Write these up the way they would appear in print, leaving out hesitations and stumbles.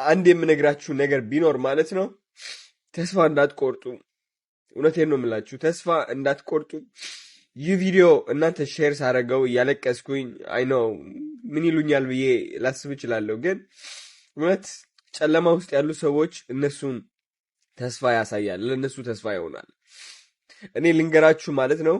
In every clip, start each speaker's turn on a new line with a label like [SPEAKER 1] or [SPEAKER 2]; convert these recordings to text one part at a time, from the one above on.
[SPEAKER 1] አንድ የምነግራችሁ ነገር ቢኖር ማለት ነው ተስፋ እንዳትቆርጡ። እውነቴን ነው የምላችሁ፣ ተስፋ እንዳትቆርጡ። ይህ ቪዲዮ እናንተ ሼር ሳደርገው እያለቀስኩኝ አይ ነው ምን ይሉኛል ብዬ ላስብ እችላለሁ፣ ግን እውነት ጨለማ ውስጥ ያሉ ሰዎች እነሱን ተስፋ ያሳያል፣ ለእነሱ ተስፋ ይሆናል። እኔ ልንገራችሁ ማለት ነው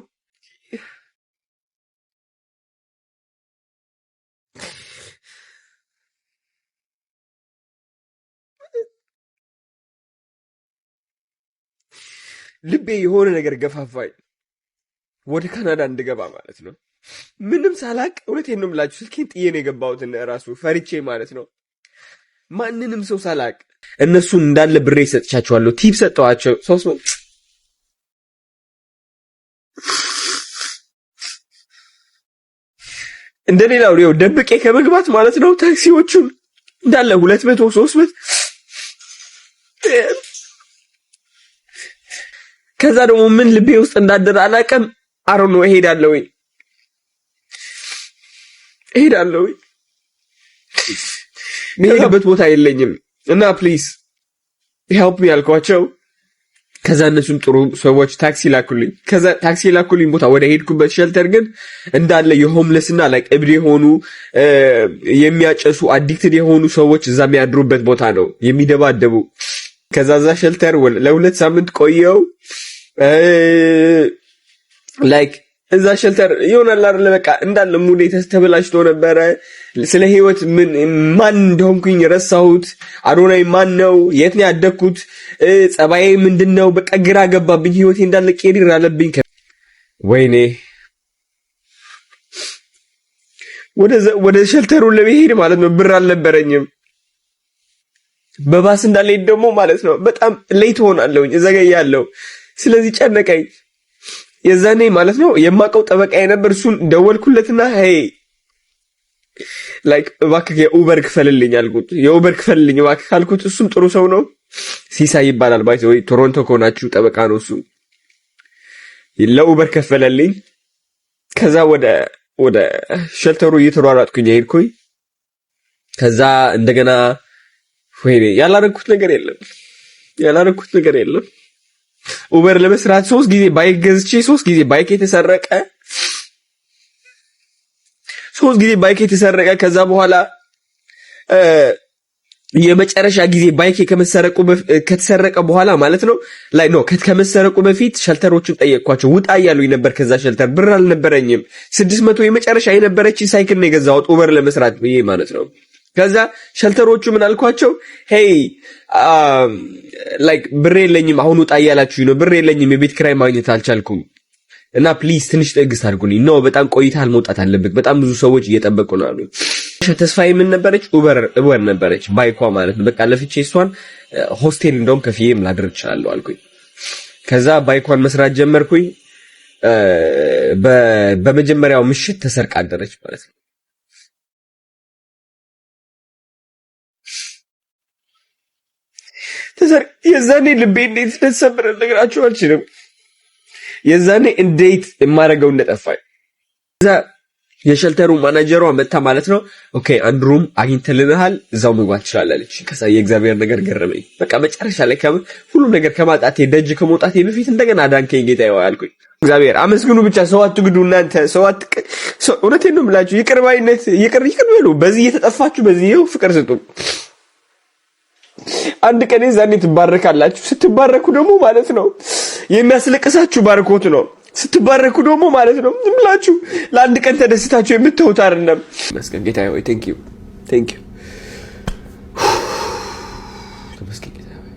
[SPEAKER 1] ልቤ የሆነ ነገር ገፋፋኝ ወደ ካናዳ እንድገባ ማለት ነው። ምንም ሳላቅ እውነቴን ነው የምላችሁ ስልኬን ጥዬ ነው የገባሁት እራሱ ፈሪቼ ማለት ነው። ማንንም ሰው ሳላቅ እነሱን እንዳለ ብሬ ሰጥቻቸዋለሁ። ቲፕ ሰጠዋቸው 300 እንደሌላው ነው ደብቄ ከመግባት ማለት ነው። ታክሲዎቹን እንዳለ 200 300 ከዛ ደግሞ ምን ልቤ ውስጥ እንዳደረ አላውቅም። አሮ ነው እሄዳለሁ የሚሄድበት ቦታ የለኝም እና ፕሊዝ ሄልፕ ሚ አልኳቸው። ከዛ እነሱም ጥሩ ሰዎች ታክሲ ላኩልኝ። ከዛ ታክሲ ላኩልኝ ቦታ ወደ ሄድኩበት ሸልተር ግን እንዳለ የሆምለስ እና ላይክ እብድ የሆኑ የሚያጨሱ አዲክትድ የሆኑ ሰዎች እዛ የሚያድሩበት ቦታ ነው የሚደባደቡ። ከዛ እዛ ሸልተር ለ2 ሳምንት ቆየው። ላይክ እዛ ሸልተር ይሆናል አይደል በቃ እንዳለ ሙዴ ተበላሽቶ ነበረ። ስለ ህይወት ማን እንደሆንኩኝ ረሳሁት። አዶናይ ማን ነው? የት ነው ያደግኩት? ጸባዬ ምንድነው? በቃ ግራ ገባብኝ። ህይወቴ እንዳለ ቄሪር አለብኝ። ወይኔ ወደ ሸልተሩ ለመሄድ ማለት ነው ብር አልነበረኝም። በባስ እንዳልሄድ ደግሞ ማለት ነው በጣም ሌት ሆናለሁኝ፣ እዘገያለሁ። ስለዚህ ጨነቀኝ። የዛኔ ማለት ነው የማውቀው ጠበቃዬ ነበር። እሱን ደወልኩለትና ሄይ ላይክ እባክህ የኡበር ክፈልልኝ አልኩት። የኡበር ክፈልልኝ እባክህ ካልኩት እሱም ጥሩ ሰው ነው፣ ሲሳይ ይባላል። ባይ ወይ ቶሮንቶ ከሆናችሁ ጠበቃ ነው እሱ። ለኡበር ከፈለልኝ። ከዛ ወደ ሸልተሩ እየተሯሯጥኩኝ ሄድኩኝ። ከዛ እንደገና ወይኔ ያላረኩት ነገር የለም። ኡበር ለመስራት 3 ጊዜ ባይክ ገዝቼ 3 ጊዜ ባይክ የተሰረቀ ከዛ በኋላ የመጨረሻ ጊዜ ባይክ ከተሰረቀ በኋላ ማለት ነው ከመሰረቁ በፊት ሸልተሮቹን ጠየቅኳቸው። ውጣ እያሉኝ ነበር ከዛ ሸልተር። ብር አልነበረኝም። 600 የመጨረሻ የነበረች ሳይክል ነው የገዛሁት ኡበር ለመስራት ብዬ ማለት ነው። ከዛ ሸልተሮቹ ምን አልኳቸው? ሄይ ላይክ ብር የለኝም አሁን ውጣ እያላችሁኝ ነው። ብር የለኝም፣ የቤት ኪራይ ማግኘት አልቻልኩም እና ፕሊዝ ትንሽ ትዕግስት አድርጉልኝ። ነው በጣም ቆይተሃል፣ መውጣት አለብህ፣ በጣም ብዙ ሰዎች እየጠበቁ ነው አሉ። ተስፋዬ ምን ነበረች? ኡበር ነበረች፣ ባይኳ ማለት ነው። በቃ ለፍቼ እሷን ሆስቴል እንደውም ከፍዬም ላድር እችላለሁ አልኩኝ። ከዛ ባይኳን መስራት ጀመርኩኝ። በመጀመሪያው ምሽት ተሰርቃ አደረች ማለት ነው። የዛኔ ልቤ እንዴት እንደተሰበረ ልነግራችሁ አልችልም። የዛኔ እንዴት የማደርገው እንደጠፋኝ። እዛ የሸልተሩ ማናጀሯ መታ ማለት ነው ኦኬ አንድ ሩም አግኝተልናል እዛው መግባት ትችላለች። ከዛ የእግዚአብሔር ነገር ገረመኝ። በቃ መጨረሻ ላይ ሁሉ ነገር ከማጣቴ ደጅ ከመውጣቴ በፊት እንደገና አዳንከኝ ጌታ ያልኩኝ። እግዚአብሔር አመስግኑ ብቻ፣ ሰው አትግዱ እናንተ። እውነቴን ነው የምላችሁ፣ ይቅር ባይነት ይቅር በሉ። በዚህ እየተጠፋችሁ በዚህ ይኸው ፍቅር ስጡ። አንድ ቀን ዛኔ ትባረካላችሁ። ስትባረኩ ደግሞ ማለት ነው የሚያስለቅሳችሁ ባርኮት ነው። ስትባረኩ ደግሞ ማለት ነው ዝም ብላችሁ ለአንድ ቀን ተደስታችሁ የምትተውት አይደለም። መስገን ጌታዬ ሆይ ቴንክ ዩ ተመስገን ጌታዬ ሆይ